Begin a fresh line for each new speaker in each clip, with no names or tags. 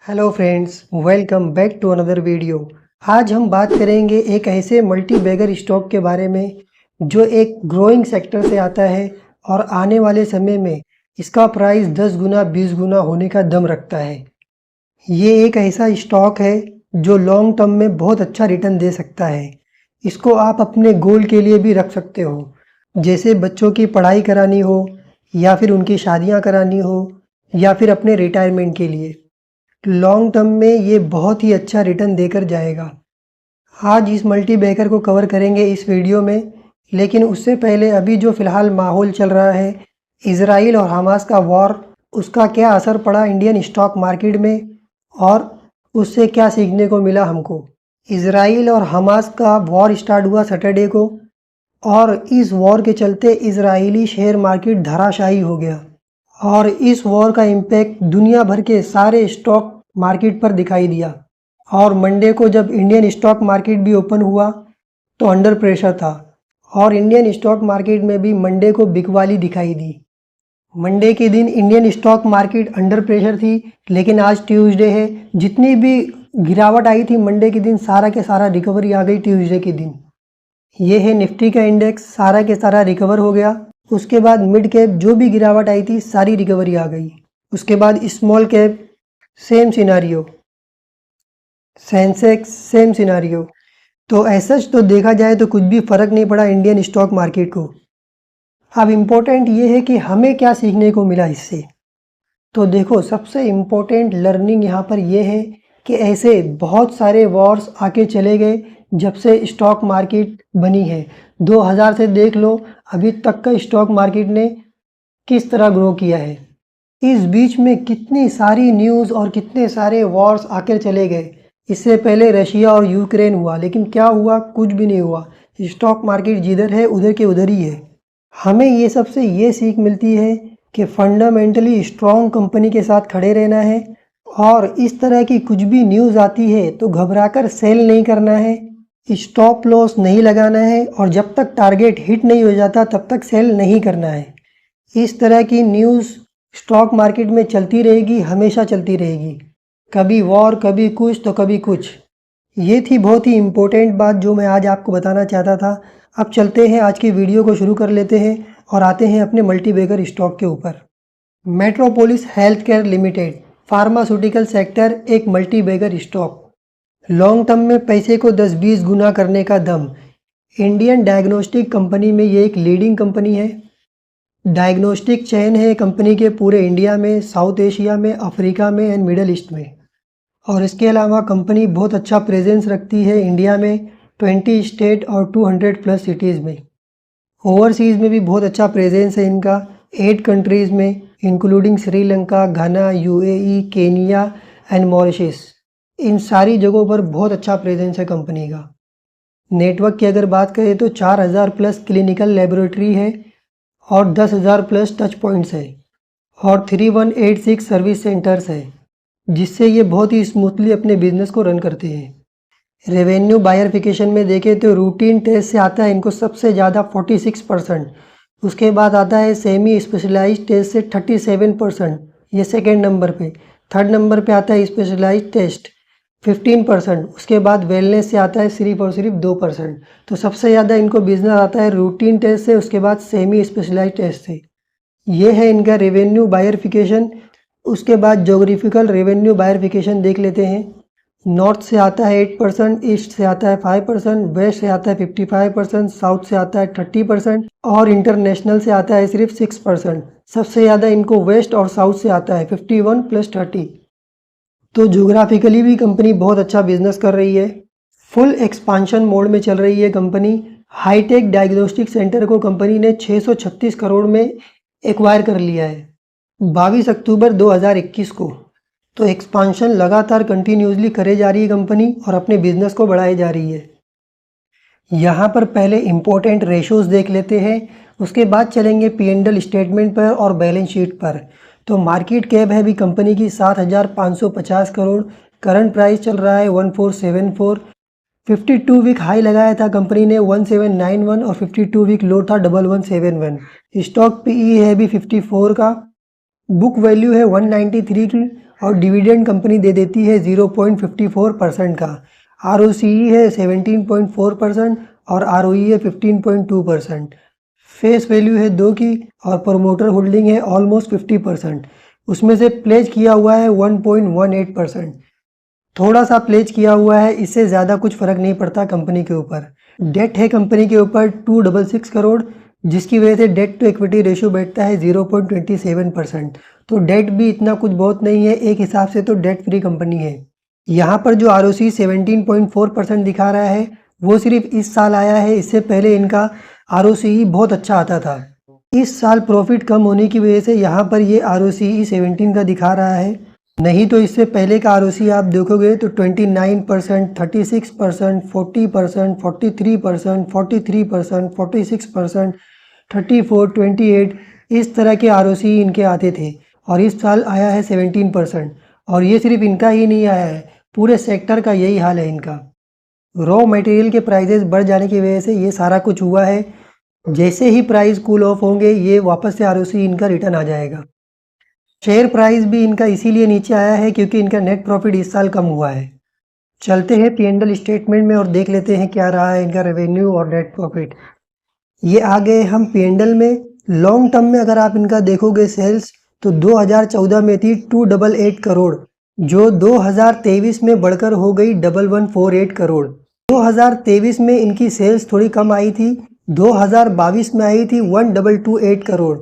Hello friends, welcome back to another video. आज हम बात करेंगे एक ऐसे मल्टी बैगर स्टॉक के बारे में जो एक ग्रोइंग सेक्टर से आता है और आने वाले समय में इसका प्राइस 10 गुना 20 गुना होने का दम रखता है। ये एक ऐसा स्टॉक है जो लॉन्ग टर्म में बहुत अच्छा रिटर्न दे सकता है। इसको आप अपने गोल के लिए भी रख सकते हो, जैसे बच्चों की पढ़ाई करानी हो या फिर उनकी शादियां करानी हो या फिर अपने रिटायरमेंट के लिए। लॉन्ग टर्म में ये बहुत ही अच्छा रिटर्न देकर जाएगा। आज इस मल्टी बैगर को कवर करेंगे इस वीडियो में, लेकिन उससे पहले अभी जो फ़िलहाल माहौल चल रहा है, इजराइल और हमास का वॉर, उसका क्या असर पड़ा इंडियन स्टॉक मार्केट में और उससे क्या सीखने को मिला हमको। इजराइल और हमास का वॉर स्टार्ट हुआ सैटरडे को और इस वॉर के चलते इजरायली शेयर मार्केट धराशायी हो गया और इस वॉर का इम्पैक्ट दुनिया भर के सारे स्टॉक मार्केट पर दिखाई दिया। और मंडे को जब इंडियन स्टॉक मार्केट भी ओपन हुआ तो अंडर प्रेशर था और इंडियन स्टॉक मार्केट में भी मंडे को बिकवाली दिखाई दी। मंडे के दिन Indian stock market under pressure थी, लेकिन आज ट्यूसडे है, जितनी भी गिरावट आई थी मंडे के दिन सारा के सारा रिकवरी आ गई ट्यूसडे के दिन। ये है निफ्टी का इंडेक्स, सारा के सारा रिकवर हो गया। उसके बाद मिड कैप जो भी गिरावट आई थी सारी रिकवरी आ गई। उसके बाद small cap same scenario, Sensex same scenario. तो ऐसा तो देखा जाए तो कुछ भी फ़र्क नहीं पड़ा इंडियन स्टॉक मार्केट को। अब इम्पोर्टेंट ये है कि हमें क्या सीखने को मिला इससे। तो देखो, सबसे इम्पोर्टेंट लर्निंग यहाँ पर यह है कि ऐसे बहुत सारे वॉर्स आके चले गए जब से स्टॉक मार्केट बनी है। 2000 से देख लो अभी तक का स्टॉक मार्केट ने किस तरह ग्रो किया है। इस बीच में कितनी सारी न्यूज़ और कितने सारे वॉर्स आकर चले गए। इससे पहले रशिया और यूक्रेन हुआ, लेकिन क्या हुआ? कुछ भी नहीं हुआ। स्टॉक मार्केट जिधर है उधर के उधर ही है। हमें ये सबसे ये सीख मिलती है कि फंडामेंटली स्ट्रॉन्ग कंपनी के साथ खड़े रहना है और इस तरह की कुछ भी न्यूज़ आती है तो घबराकर सेल नहीं करना है, स्टॉप लॉस नहीं लगाना है और जब तक टारगेट हिट नहीं हो जाता तब तक सेल नहीं करना है। इस तरह की न्यूज़ स्टॉक मार्केट में चलती रहेगी, हमेशा चलती रहेगी। कभी वॉर, कभी कुछ तो कभी कुछ। ये थी बहुत ही इम्पोर्टेंट बात जो मैं आज आपको बताना चाहता था। अब चलते हैं, आज की वीडियो को शुरू कर लेते हैं और आते हैं अपने मल्टी बैगर स्टॉक के ऊपर। Metropolis health care limited, pharmaceutical sector, एक multi bagger stock. Long term में पैसे को 10-20 गुना करने का दम। इंडियन डायग्नोस्टिक कंपनी में ये एक लीडिंग कंपनी है। डायग्नोस्टिक चेन है कंपनी के पूरे इंडिया में, साउथ एशिया में, अफ्रीका में एंड मिडल ईस्ट में। और इसके अलावा कंपनी बहुत अच्छा प्रेजेंस रखती है इंडिया में 20 स्टेट और 200 प्लस सिटीज़ में। ओवरसीज़ में भी बहुत अच्छा प्रेजेंस है इनका 8 कंट्रीज़ में, including Sri Lanka, Ghana, UAE, Kenya and Mauritius. इन सारी जगहों पर बहुत अच्छा प्रेजेंस है कंपनी का। नेटवर्क की अगर बात करें तो 4000 प्लस क्लिनिकल लेबोरेटरी है और 10,000 प्लस टच पॉइंट्स है और 3186 सर्विस सेंटर्स है, जिससे ये बहुत ही स्मूथली अपने बिजनेस को रन करते हैं। रेवेन्यू बायरफिकेशन में देखें तो रूटीन टेस्ट से आता है इनको सबसे ज़्यादा 46%। उसके बाद आता है सेमी स्पेशलाइज्ड टेस्ट से 37%, ये सेकेंड नंबर पे। थर्ड नंबर पे आता है स्पेशलाइज्ड टेस्ट 15%। उसके बाद वेलनेस से आता है सिर्फ और सिर्फ 2%। तो सबसे ज़्यादा इनको बिजनेस आता है रूटीन टेस्ट से, उसके बाद सेमी स्पेशलाइज्ड टेस्ट से। ये है इनका रेवेन्यू बायरफिकेशन। उसके बाद जोग्राफिकल रेवेन्यू बायरफिकेशन देख लेते हैं। नॉर्थ से आता है 8%, ईस्ट से आता है 5%, वेस्ट से आता है 55%, साउथ से आता है 30% और इंटरनेशनल से आता है सिर्फ 6%। सबसे ज़्यादा इनको वेस्ट और साउथ से आता है 51 प्लस 30। तो जोग्राफिकली भी कंपनी बहुत अच्छा बिजनेस कर रही है। फुल एक्सपांशन मोड में चल रही है कंपनी। हाईटेक डायग्नोस्टिक सेंटर को कंपनी ने 636 करोड़ में एक्वायर कर लिया है 22 अक्टूबर 2021 को। तो एक्सपांशन लगातार कंटिन्यूसली करे जा रही है कंपनी और अपने बिजनेस को बढ़ाए जा रही है। यहाँ पर पहले इम्पोर्टेंट रेशोज़ देख लेते हैं, उसके बाद चलेंगे P&L स्टेटमेंट पर और बैलेंस शीट पर। तो मार्केट कैप है अभी कंपनी की 7,550 करोड़। करंट प्राइस चल रहा है 1474। 52 वीक हाई लगाया था कंपनी ने 1791 और 52 वीक लो था 1171। स्टॉक PE है अभी 54 का। बुक वैल्यू है 193 की और डिविडेंड कंपनी दे देती है 0.54% का। ROCE है 17.4% और ROE है 15.2%। फेस वैल्यू है 2 की और प्रमोटर होल्डिंग है ऑलमोस्ट 50%। उसमें से प्लेज किया हुआ है 1.18%। थोड़ा सा प्लेज किया हुआ है, इससे ज़्यादा कुछ फ़र्क नहीं पड़ता कंपनी के ऊपर। डेट है कंपनी के ऊपर 266 करोड़, जिसकी वजह से डेट टू इक्विटी रेशियो बैठता है 0.27%। तो डेट भी इतना कुछ बहुत नहीं है, एक हिसाब से तो डेट फ्री कंपनी है। यहाँ पर जो ROC 17.4% दिखा रहा है वो सिर्फ इस साल आया है, इससे पहले इनका ROCE बहुत अच्छा आता था। इस साल प्रॉफिट कम होने की वजह से यहाँ पर ये ROCE 17 का दिखा रहा है, नहीं तो इससे पहले का ROCE आप देखोगे तो 29%, 36%, 40%, 43%, 43%, 46%, 34, 28 इस तरह के ROCE इनके आते थे और इस साल आया है 17%। और ये सिर्फ इनका ही नहीं आया है, पूरे सेक्टर का यही हाल है इनका। रॉ मटेरियल के प्राइसेस बढ़ जाने की वजह से ये सारा कुछ हुआ है। जैसे ही प्राइस कूल ऑफ होंगे ये वापस से ROCE इनका रिटर्न आ जाएगा। शेयर प्राइस भी इनका इसीलिए नीचे आया है क्योंकि इनका नेट प्रॉफिट इस साल कम हुआ है। चलते हैं P&L स्टेटमेंट में और देख लेते हैं क्या रहा है इनका रेवेन्यू और नेट प्रॉफिट। ये आ गए हम P&L में। लॉन्ग टर्म में अगर आप इनका देखोगे सेल्स तो 2014 में थी 288 करोड़, जो 2023 में बढ़कर हो गई 1148 करोड़। 2023 में इनकी सेल्स थोड़ी कम आई थी, 2022 में आई थी 1228 करोड़।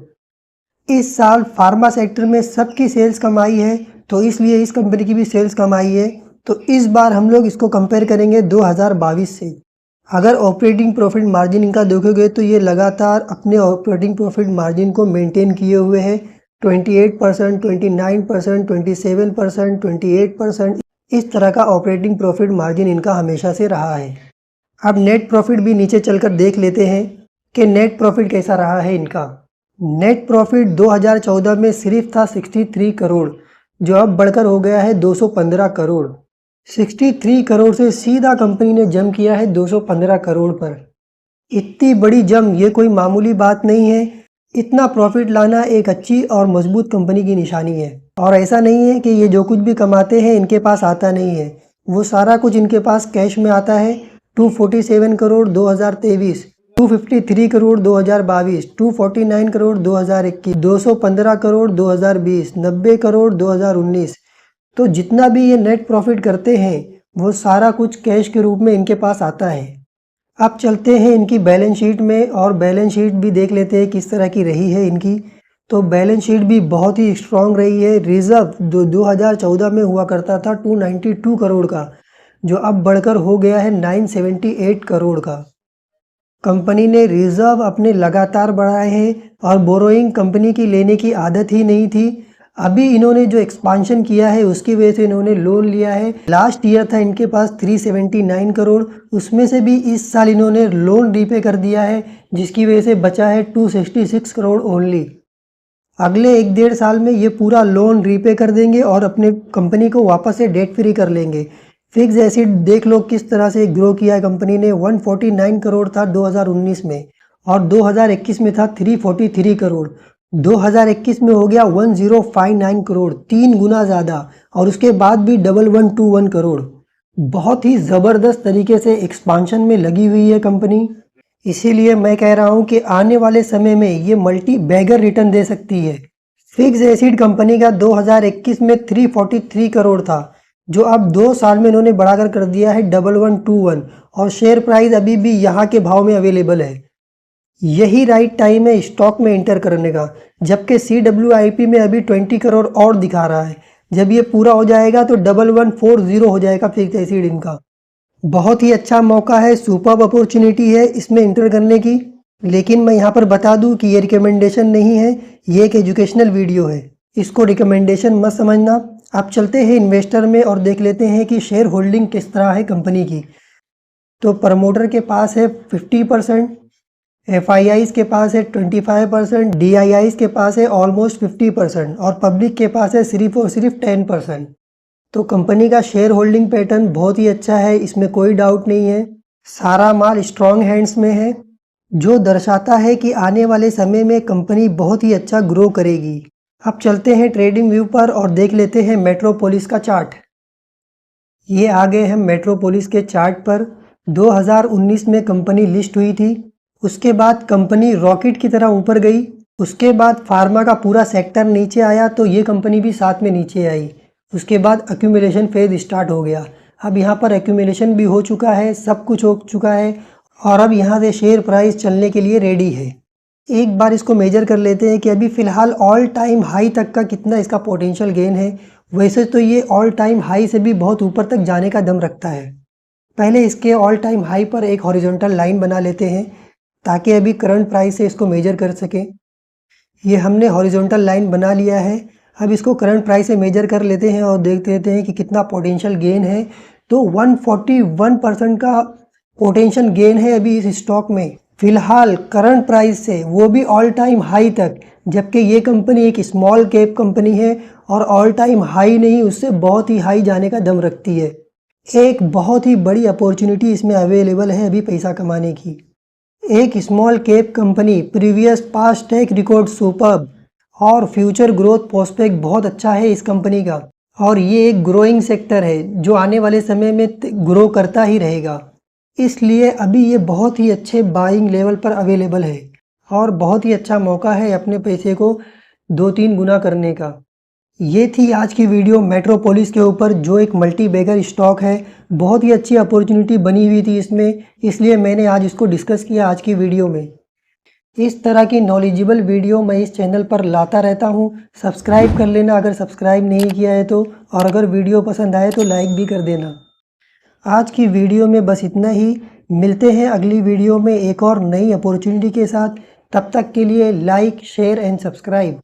इस साल फार्मा सेक्टर में सबकी सेल्स कम आई है, तो इसलिए इस कंपनी की भी सेल्स कम आई है। तो इस बार हम लोग इसको कंपेयर करेंगे 2022 से। अगर ऑपरेटिंग प्रॉफिट मार्जिन इनका देखोगे तो ये लगातार अपने ऑपरेटिंग प्रॉफिट मार्जिन को मेंटेन किए हुए है। 28%, 29%, 27%, 28% इस तरह का ऑपरेटिंग प्रॉफिट मार्जिन इनका हमेशा से रहा है। अब नेट प्रॉफिट भी नीचे चलकर देख लेते हैं कि नेट प्रॉफिट कैसा रहा है इनका। नेट प्रॉफिट 2014 में सिर्फ था 63 करोड़, जो अब बढ़कर हो गया है 215 करोड़। 63 करोड़ से सीधा कंपनी ने जंप किया है 215 करोड़ पर। इतनी बड़ी जंप ये कोई मामूली बात नहीं है। इतना प्रॉफिट लाना एक अच्छी और मजबूत कंपनी की निशानी है। और ऐसा नहीं है कि ये जो कुछ भी कमाते हैं इनके पास आता नहीं है, वो सारा कुछ इनके पास कैश में आता है। 247 करोड़ 2023, 253 करोड़ 2022, 249 करोड़ 2021, 215 करोड़ 2020, 90 करोड़ 2019। तो जितना भी ये नेट प्रॉफिट करते हैं वो सारा कुछ कैश के रूप में इनके पास आता है। अब चलते हैं इनकी बैलेंस शीट में और बैलेंस शीट भी देख लेते हैं किस तरह की रही है इनकी। तो बैलेंस शीट भी बहुत ही स्ट्रॉन्ग रही है। रिजर्व जो 2014 में हुआ करता था 292 करोड़ का, जो अब बढ़कर हो गया है 978 करोड़ का। कंपनी ने रिजर्व अपने लगातार बढ़ाए हैं और बोरोइंग कंपनी की लेने की आदत ही नहीं थी। अभी इन्होंने जो एक्सपांशन किया है उसकी वजह से इन्होंने लोन लिया है। लास्ट ईयर था इनके पास 379 करोड़, उसमें से भी इस साल इन्होंने लोन रीपे कर दिया है, जिसकी वजह से बचा है 266 करोड़ ओनली। अगले 1-1.5 साल में ये पूरा लोन रीपे कर देंगे और अपने कंपनी को वापस से डेट फ्री कर लेंगे। फिक्स एसिड देख लो किस तरह से ग्रो किया है कंपनी ने। 149 करोड़ था 2019 में और 2021 में था 343 करोड़। 2021 में हो गया 1059 करोड़, 3 गुना ज़्यादा। और उसके बाद भी 1121 करोड़। बहुत ही ज़बरदस्त तरीके से एक्सपांशन में लगी हुई है कंपनी। इसीलिए मैं कह रहा हूँ कि आने वाले समय में ये मल्टी बैगर रिटर्न दे सकती है। फिक्स एसिड कंपनी का 2021 में 343 करोड़ था, जो अब 2 साल में इन्होंने बढ़ाकर कर दिया है 1121 और शेयर प्राइस अभी भी यहाँ के भाव में अवेलेबल है। यही राइट टाइम है स्टॉक में एंटर करने का, जबकि CWIP में अभी 20 करोड़ और दिखा रहा है। जब ये पूरा हो जाएगा तो 1140 हो जाएगा फिक्स एसिड इनका। बहुत ही अच्छा मौका है, सुपर्ब अपॉर्चुनिटी है इसमें एंटर करने की। लेकिन मैं यहाँ पर बता दूँ कि ये रिकमेंडेशन नहीं है, ये एक एजुकेशनल वीडियो है, इसको रिकमेंडेशन मत समझना। आप चलते हैं इन्वेस्टर में और देख लेते हैं कि शेयर होल्डिंग किस तरह है कंपनी की। तो प्रमोटर के पास है 50%, FIIs के पास है 25%, DIIs के पास है ऑलमोस्ट 50% और पब्लिक के पास है सिर्फ और सिर्फ 10%। तो कंपनी का शेयर होल्डिंग पैटर्न बहुत ही अच्छा है, इसमें कोई डाउट नहीं है। सारा माल स्ट्रॉन्ग हैंड्स में है, जो दर्शाता है कि आने वाले समय में कंपनी बहुत ही अच्छा ग्रो करेगी। अब चलते हैं ट्रेडिंग व्यू पर और देख लेते हैं मेट्रोपोलिस का चार्ट। ये आ गए हम मेट्रोपोलिस के चार्ट पर। 2019 में कंपनी लिस्ट हुई थी। उसके बाद कंपनी रॉकेट की तरह ऊपर गई। उसके बाद फार्मा का पूरा सेक्टर नीचे आया तो ये कंपनी भी साथ में नीचे आई। उसके बाद एक्यूमुलेशन फेज स्टार्ट हो गया। अब यहाँ पर एक्यूमुलेशन भी हो चुका है, सब कुछ हो चुका है और अब यहाँ से शेयर प्राइस चलने के लिए रेडी है। एक बार इसको मेजर कर लेते हैं कि अभी फ़िलहाल ऑल टाइम हाई तक का कितना इसका पोटेंशियल गेन है। वैसे तो ये ऑल टाइम हाई से भी बहुत ऊपर तक जाने का दम रखता है। पहले इसके ऑल टाइम हाई पर एक हॉरिजॉन्टल लाइन बना लेते हैं ताकि अभी करंट प्राइस से इसको मेजर कर सकें। ये हमने हॉरिजॉन्टल लाइन बना लिया है। अब इसको करंट प्राइस से मेजर कर लेते हैं और देख लेते हैं कि कितना पोटेंशियल गेन है। तो 141% का पोटेंशियल गेन है अभी इस स्टॉक में फ़िलहाल करंट प्राइस से, वो भी ऑल टाइम हाई तक। जबकि ये कंपनी एक स्मॉल कैप कंपनी है और ऑल टाइम हाई नहीं, उससे बहुत ही हाई जाने का दम रखती है। एक बहुत ही बड़ी अपॉर्चुनिटी इसमें अवेलेबल है अभी पैसा कमाने की। एक small cap company, previous past track record superb और फ्यूचर ग्रोथ प्रोस्पेक्ट बहुत अच्छा है इस कंपनी का। और ये एक ग्रोइंग सेक्टर है जो आने वाले समय में ग्रो करता ही रहेगा। इसलिए अभी ये बहुत ही अच्छे बाइंग लेवल पर अवेलेबल है और बहुत ही अच्छा मौका है अपने पैसे को 2-3 गुना करने का। ये थी आज की वीडियो मेट्रोपोलिस के ऊपर, जो एक मल्टी बैगर स्टॉक है। बहुत ही अच्छी अपॉर्चुनिटी बनी हुई थी इसमें, इसलिए मैंने आज इसको डिस्कस किया आज की वीडियो में। इस तरह की नॉलेजेबल वीडियो मैं इस चैनल पर लाता रहता हूँ। सब्सक्राइब कर लेना अगर सब्सक्राइब नहीं किया है तो, और अगर वीडियो पसंद आए तो लाइक भी कर देना। आज की वीडियो में बस इतना ही। मिलते हैं अगली वीडियो में एक और नई अपॉर्चुनिटी के साथ। तब तक के लिए लाइक, शेयर एंड सब्सक्राइब।